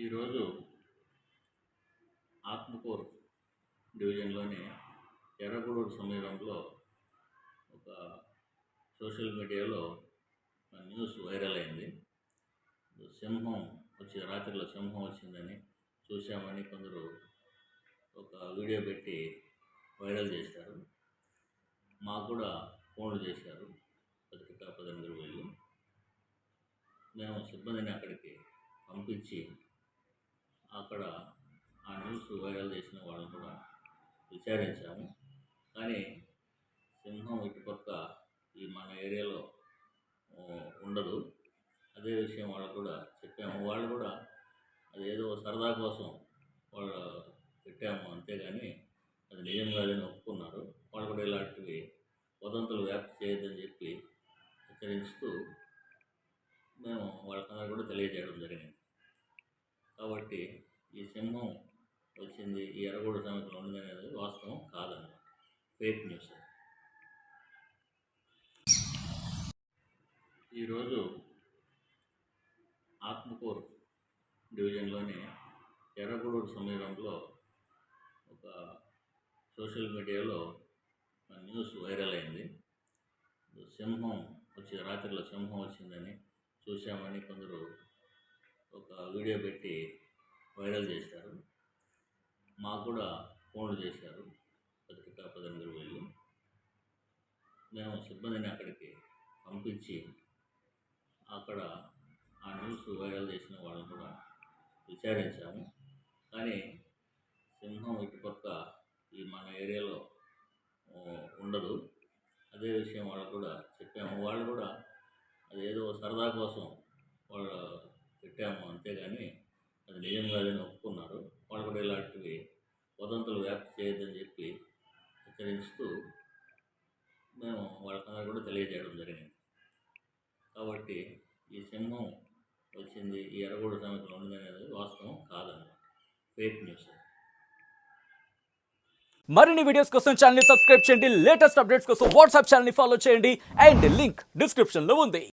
ఈరోజు ఆత్మకూరు డివిజన్లోని ఎర్రగూడూరు సమీపంలో ఒక సోషల్ మీడియాలో న్యూస్ వైరల్ అయింది. రాత్రిలో సింహం వచ్చిందని చూశామని కొందరు ఒక వీడియో పెట్టి వైరల్ చేశారు. మాకు కూడా ఫోన్లు చేశారు. పత్రికా ప్రతినిధులు వెళ్ళి మేము సిబ్బందిని అక్కడికి పంపించి అక్కడ ఆ న్యూస్ వైరల్ చేసిన వాళ్ళని కూడా విచారించాము. కానీ సింహం ఇటుపక్క మన ఏరియాలో ఉండదు. అదే విషయం వాళ్ళకు కూడా చెప్పాము. వాళ్ళు కూడా అదేదో సరదా కోసం వాళ్ళు పెట్టాము అంతేగాని అది నిజం కాదని ఒప్పుకున్నారు. వాళ్ళు కూడా ఇలాంటివి వదంతులు వ్యాప్తి చేయొద్దని చెప్పి హెచ్చరిస్తూ మేము వాళ్ళకందరూ కూడా తెలియజేయడం జరిగింది. కాబట్టి ఈ సింహం వచ్చింది ఈ ఎర్రగూడ సమీపంలో ఉందనేది వాస్తవం కాదన్నమాట, ఫేక్ న్యూస్. ఈరోజు ఆత్మకూరు డివిజన్లోని ఎర్రగూడూరు సమీపంలో ఒక సోషల్ మీడియాలో న్యూస్ వైరల్ అయింది. రాత్రిలో సింహం వచ్చిందని చూశామని కొందరు ఒక వీడియో పెట్టి వైరల్ చేశారు. మాకు కూడా ఫోన్లు చేశారు. పత్రికా ప్రతినిధులు వెళ్ళి మేము సిబ్బందిని అక్కడికి పంపించి అక్కడ ఆ న్యూస్ వైరల్ చేసిన వాళ్ళని కూడా విచారించాము. కానీ సింహం ఇటుపక్క మన ఏరియాలో ఉండదు. అదే విషయం వాళ్ళకు కూడా చెప్పాము. వాళ్ళు కూడా అదేదో సరదా కోసం వాళ్ళు పెట్టాము అంతేగాని అది నిజం కాదని ఒప్పుకున్నారు. వాళ్ళు కూడా ఇలాంటివి వదంతులు వ్యాప్తి చేయొద్దని చెప్పి హెచ్చరిస్తూ మేము వాళ్ళకందరూ కూడా తెలియజేయడం జరిగింది. కాబట్టి ఈ సింహం వచ్చింది ఈ ఎర్రగూడ సమీపంలో ఉందనేది వాస్తవం కాదన్నమాట, ఫేక్ న్యూస్. మరిన్ని వీడియోస్ కోసం ఛానల్ ని సబ్స్క్రైబ్ చేయండి. లేటెస్ట్ అప్డేట్స్ కోసం వాట్సాప్ ఛానల్ ని ఫాలో చేయండి. అండ్ లింక్ డిస్క్రిప్షన్ లో ఉంది.